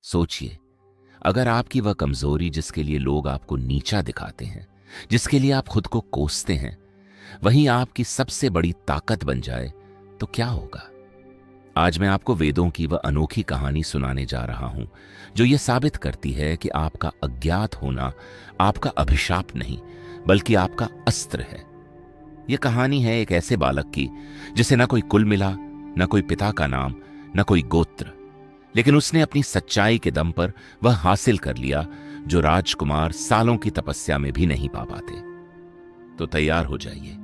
सोचिए, अगर आपकी वह कमजोरी जिसके लिए लोग आपको नीचा दिखाते हैं, जिसके लिए आप खुद को कोसते हैं, वहीं आपकी सबसे बड़ी ताकत बन जाए तो क्या होगा? आज मैं आपको वेदों की वह अनोखी कहानी सुनाने जा रहा हूं जो ये साबित करती है कि आपका अज्ञात होना आपका अभिशाप नहीं बल्कि आपका अस्त्र है। यह कहानी है एक ऐसे बालक की जिसे न कोई कुल मिला, न कोई पिता का नाम, न कोई गोत्र, लेकिन उसने अपनी सच्चाई के दम पर वह हासिल कर लिया जो राजकुमार सालों की तपस्या में भी नहीं पा पाते। तो तैयार हो जाइए,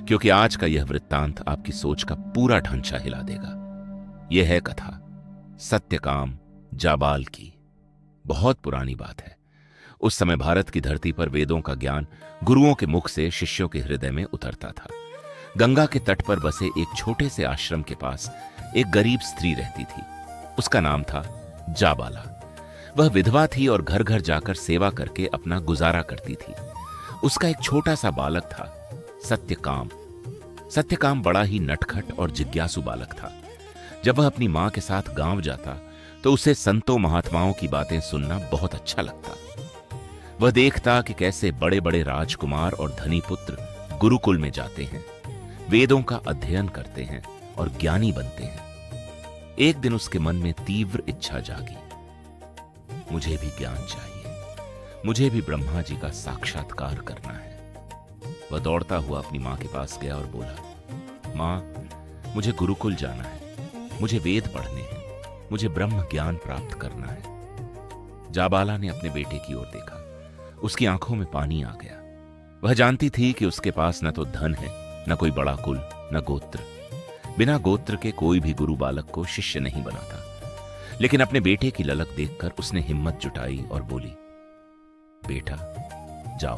क्योंकि आज का यह वृत्तांत आपकी सोच का पूरा ढांचा हिला देगा। यह है कथा सत्यकाम जाबाल की। बहुत पुरानी बात है। उस समय भारत की धरती पर वेदों का ज्ञान गुरुओं के मुख से शिष्यों के हृदय में उतरता था। गंगा के तट पर बसे एक छोटे से आश्रम के पास एक गरीब स्त्री रहती थी। उसका नाम था जाबाला। वह विधवा थी और घर घर जाकर सेवा करके अपना गुजारा करती थी। उसका एक छोटा सा बालक था, सत्यकाम। सत्यकाम बड़ा ही नटखट और जिज्ञासु बालक था। जब वह अपनी मां के साथ गांव जाता तो उसे संतों महात्माओं की बातें सुनना बहुत अच्छा लगता। वह देखता कि कैसे बड़े बड़े राजकुमार और धनी पुत्र गुरुकुल में जाते हैं, वेदों का अध्ययन करते हैं और ज्ञानी बनते हैं। एक दिन उसके मन में तीव्र इच्छा जागी, मुझे भी ज्ञान चाहिए, मुझे भी ब्रह्मा जी का साक्षात्कार करना है। वह दौड़ता हुआ अपनी मां के पास गया और बोला, मां, मुझे गुरुकुल जाना है, मुझे वेद पढ़ने हैं, मुझे ब्रह्म ज्ञान प्राप्त करना है। जाबाला ने अपने बेटे की ओर देखा। उसकी आंखों में पानी आ गया। वह जानती थी कि उसके पास न तो धन है, न कोई बड़ा कुल, न गोत्र। बिना गोत्र के कोई भी गुरु बालक को शिष्य नहीं बनाता। लेकिन अपने बेटे की ललक देखकर उसने हिम्मत जुटाई और बोली, बेटा जाओ,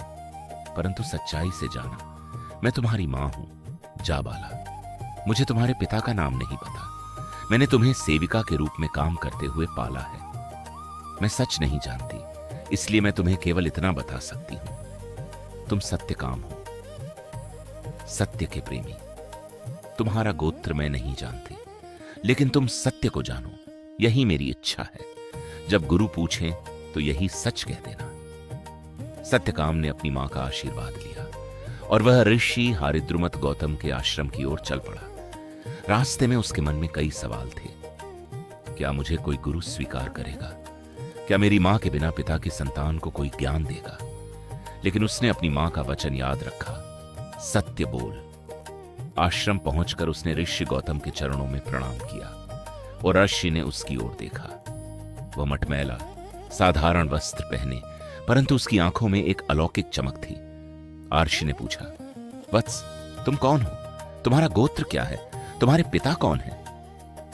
परंतु सच्चाई से जाना, मैं तुम्हारी मां हूं, जाबाला। मुझे तुम्हारे पिता का नाम नहीं पता। मैंने तुम्हें सेविका के रूप में काम करते हुए पाला है। मैं सच नहीं जानती, इसलिए मैं तुम्हें केवल इतना बता सकती हूं, तुम सत्यकाम हो, सत्य के प्रेमी। तुम्हारा गोत्र मैं नहीं जानती, लेकिन तुम सत्य को जानो, यही मेरी इच्छा है। जब गुरु पूछें तो यही सच कह देना। सत्यकाम ने अपनी मां का आशीर्वाद लिया और वह ऋषि हारिद्रुमत गौतम के आश्रम की ओर चल पड़ा। रास्ते में उसके मन में कई सवाल थे। क्या मुझे कोई गुरु स्वीकार करेगा? क्या मेरी मां के बिना पिता की संतान को कोई ज्ञान देगा? लेकिन उसने अपनी मां का वचन याद रखा, सत्य बोल। आश्रम पहुंचकर उसने ऋषि गौतम के चरणों में प्रणाम किया और ऋषि ने उसकी ओर देखा। वह मटमैला, साधारण वस्त्र पहने, परंतु उसकी आंखों में एक अलौकिक चमक थी। आर्षि ने पूछा, वत्स, तुम कौन हो? तुम्हारा गोत्र क्या है? तुम्हारे पिता कौन है?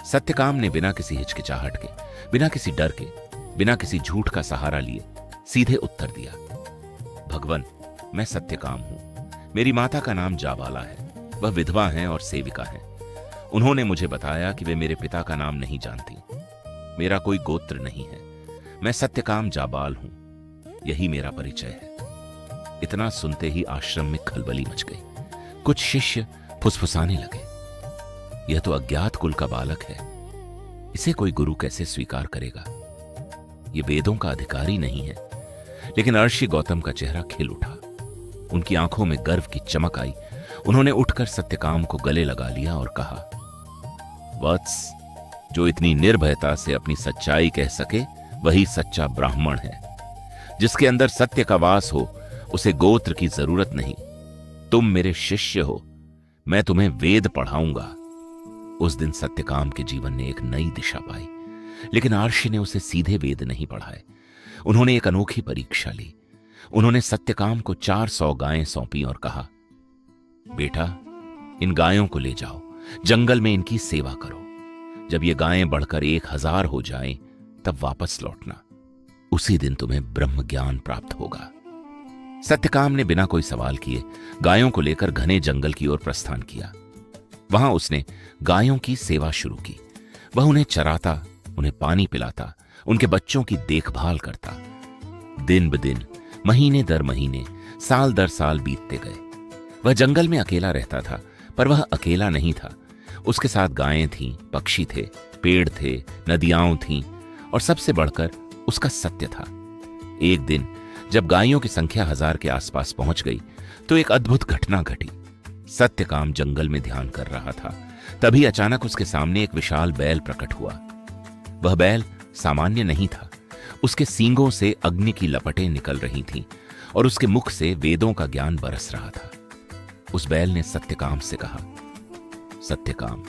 सत्यकाम ने बिना किसी हिचकिचाहट के, बिना किसी डर के, बिना किसी झूठ का सहारा लिए सीधे उत्तर दिया, भगवन, मैं सत्यकाम हूं। मेरी माता का नाम जाबाला है। वह विधवा हैं और सेविका हैं। उन्होंने मुझे बताया कि वे मेरे पिता का नाम नहीं जानती। मेरा कोई गोत्र नहीं है। मैं सत्यकाम जाबाल हूं, यही मेरा परिचय है। इतना सुनते ही आश्रम में खलबली मच गई। कुछ शिष्य फुसफुसाने लगे, यह तो अज्ञात कुल का बालक है, इसे कोई गुरु कैसे स्वीकार करेगा? यह वेदों का अधिकारी नहीं है। लेकिन ऋषि गौतम का चेहरा खिल उठा। उनकी आंखों में गर्व की चमक आई। उन्होंने उठकर सत्यकाम को गले लगा लिया और कहा, वत्स, जो इतनी निर्भयता से अपनी सच्चाई कह सके वही सच्चा ब्राह्मण है। जिसके अंदर सत्य का वास हो उसे गोत्र की जरूरत नहीं। तुम मेरे शिष्य हो, मैं तुम्हें वेद पढ़ाऊंगा। उस दिन सत्यकाम के जीवन ने एक नई दिशा पाई। लेकिन आर्षि ने उसे सीधे वेद नहीं पढ़ाए। उन्होंने एक अनोखी परीक्षा ली। उन्होंने सत्यकाम को 400 गायें सौंपी और कहा, बेटा, इन गायों को ले जाओ, जंगल में इनकी सेवा करो। जब ये गायें बढ़कर 1000 हो जाएं, तब वापस लौटना। उसी दिन तुम्हें ब्रह्म ज्ञान प्राप्त होगा। सत्यकाम ने बिना कोई सवाल किए गायों को लेकर घने जंगल की ओर प्रस्थान किया। वहां उसने गायों की सेवा शुरू की। वह उन्हें चराता, उन्हें पानी पिलाता, उनके बच्चों की देखभाल करता। दिन ब दिन, महीने दर महीने, साल दर साल बीतते गए। वह जंगल में अकेला रहता था, पर वह अकेला नहीं था। उसके साथ गायें थीं, पक्षी थे, पेड़ थे, नदियां थीं और सबसे बढ़कर उसका सत्य था। एक दिन जब गायों की संख्या 1000 के आसपास पहुंच गई तो एक अद्भुत घटना घटी। सत्यकाम जंगल में ध्यान कर रहा था। तभी अचानक उसके सामने एक विशाल बैल प्रकट हुआ। वह बैल सामान्य नहीं था। उसके सींगों से अग्नि की लपटें निकल रही थीं और उसके मुख से वेदों का ज्ञान बरस रहा था। उस बैल ने सत्यकाम से कहा, सत्यकाम,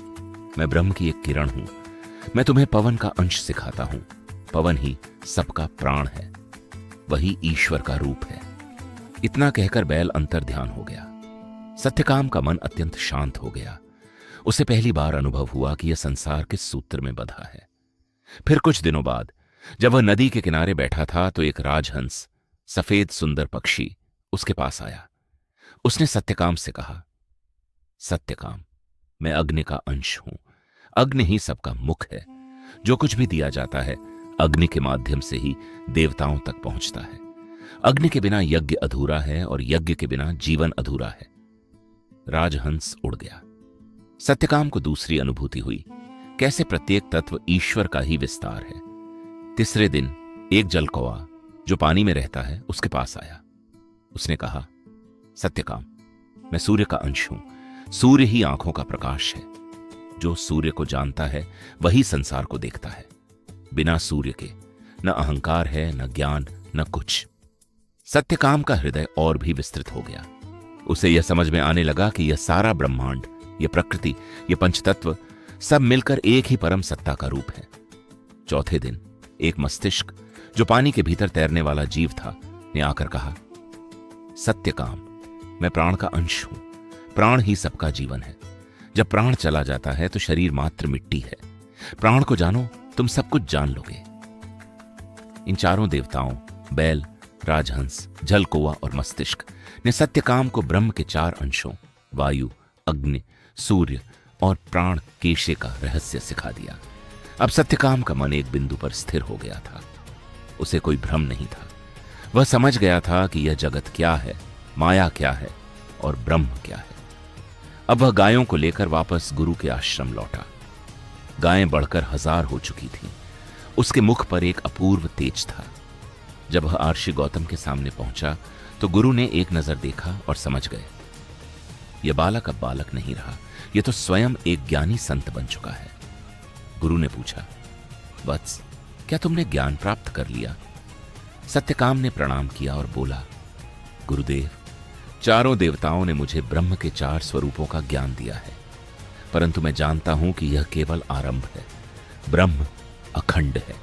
मैं ब्रह्म की एक किरण हूं। मैं तुम्हें पवन का अंश सिखाता हूं। पवन ही सबका प्राण है, वही ईश्वर का रूप है। इतना कहकर बैल अंतर ध्यान हो गया। सत्यकाम का मन अत्यंत शांत हो गया। उसे पहली बार अनुभव हुआ कि यह संसार किस सूत्र में बंधा है। फिर कुछ दिनों बाद जब वह नदी के किनारे बैठा था तो एक राजहंस, सफेद सुंदर पक्षी, उसके पास आया। उसने सत्यकाम से कहा, सत्यकाम, मैं अग्नि का अंश हूं। अग्नि ही सबका मुख है। जो कुछ भी दिया जाता है अग्नि के माध्यम से ही देवताओं तक पहुंचता है। अग्नि के बिना यज्ञ अधूरा है और यज्ञ के बिना जीवन अधूरा है। राजहंस उड़ गया। सत्यकाम को दूसरी अनुभूति हुई, कैसे प्रत्येक तत्व ईश्वर का ही विस्तार है। तीसरे दिन एक जलकौवा जो पानी में रहता है उसके पास आया। उसने कहा, सत्यकाम, मैं सूर्य का अंश हूं। सूर्य ही आंखों का प्रकाश है। जो सूर्य को जानता है वही संसार को देखता है। बिना सूर्य के न अहंकार है, न ज्ञान, न कुछ। सत्यकाम का हृदय और भी विस्तृत हो गया। उसे यह समझ में आने लगा कि यह सारा ब्रह्मांड, यह प्रकृति, यह पंचतत्व सब मिलकर एक ही परम सत्ता का रूप है। चौथे दिन एक मस्तिष्क जो पानी के भीतर तैरने वाला जीव था ने आकर कहा, सत्यकाम, मैं प्राण का अंश हूं। प्राण ही सबका जीवन है। जब प्राण चला जाता है तो शरीर मात्र मिट्टी है। प्राण को जानो, तुम सब कुछ जान लोगे। इन चारों देवताओं, बैल, राजहंस, जलकौवा और मस्तिष्क ने सत्यकाम को ब्रह्म के 4 अंशों, वायु, अग्नि, सूर्य और प्राण केशे का रहस्य सिखा दिया। अब सत्यकाम का मन एक बिंदु पर स्थिर हो गया था। उसे कोई भ्रम नहीं था। वह समझ गया था कि यह जगत क्या है, माया क्या है और ब्रह्म क्या है। अब वह गायों को लेकर वापस गुरु के आश्रम लौटा। गायें बढ़कर 1000 हो चुकी थीं। उसके मुख पर एक अपूर्व तेज था। जब वह आर्षि गौतम के सामने पहुंचा तो गुरु ने एक नजर देखा और समझ गए, यह बालक अब बालक नहीं रहा, यह तो स्वयं एक ज्ञानी संत बन चुका है। गुरु ने पूछा, वत्स, क्या तुमने ज्ञान प्राप्त कर लिया? सत्यकाम ने प्रणाम किया और बोला, गुरुदेव, चारों देवताओं ने मुझे ब्रह्म के 4 स्वरूपों का ज्ञान दिया है, परंतु मैं जानता हूं कि यह केवल आरंभ है। ब्रह्म अखंड है,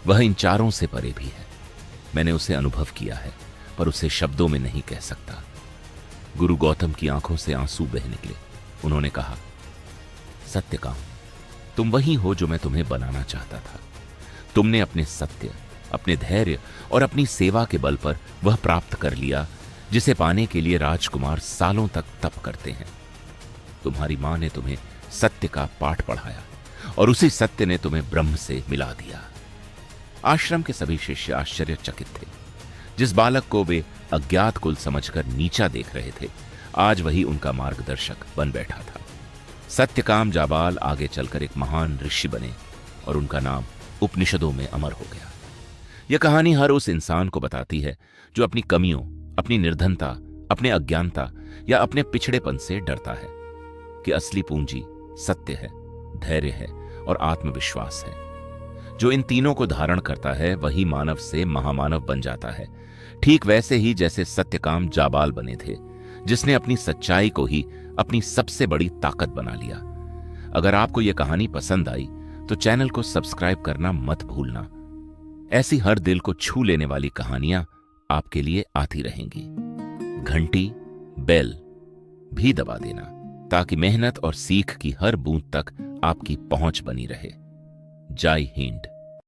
वह इन चारों से परे भी है। मैंने उसे अनुभव किया है पर उसे शब्दों में नहीं कह सकता। गुरु गौतम की आंखों से आंसू बह निकले। उन्होंने कहा, सत्यकाम, तुम वही हो जो मैं तुम्हें बनाना चाहता था। तुमने अपने सत्य, अपने धैर्य और अपनी सेवा के बल पर वह प्राप्त कर लिया जिसे पाने के लिए राजकुमार सालों तक तप करते हैं। तुम्हारी मां ने तुम्हें सत्य का पाठ पढ़ाया और उसी सत्य ने तुम्हें ब्रह्म से मिला दिया। आश्रम के सभी शिष्य आश्चर्यचकित थे। जिस बालक को वे अज्ञात कुल समझकर नीचा देख रहे थे, आज वही उनका मार्गदर्शक बन बैठा था। सत्यकाम जाबाल आगे चलकर एक महान ऋषि बने और उनका नाम उपनिषदों में अमर हो गया। यह कहानी हर उस इंसान को बताती है जो अपनी कमियों, अपनी निर्धनता, अपने अज्ञानता या अपने पिछड़ेपन से डरता है, कि असली पूंजी सत्य है, धैर्य है और आत्मविश्वास है। जो इन तीनों को धारण करता है वही मानव से महामानव बन जाता है। ठीक वैसे ही जैसे सत्यकाम जाबाल बने थे, जिसने अपनी सच्चाई को ही अपनी सबसे बड़ी ताकत बना लिया। अगर आपको यह कहानी पसंद आई तो चैनल को सब्सक्राइब करना मत भूलना। ऐसी हर दिल को छू लेने वाली कहानियां आपके लिए आती रहेंगी। घंटी, बेल भी दबा देना ताकि मेहनत और सीख की हर बूंद तक आपकी पहुंच बनी रहे। जय हिंद।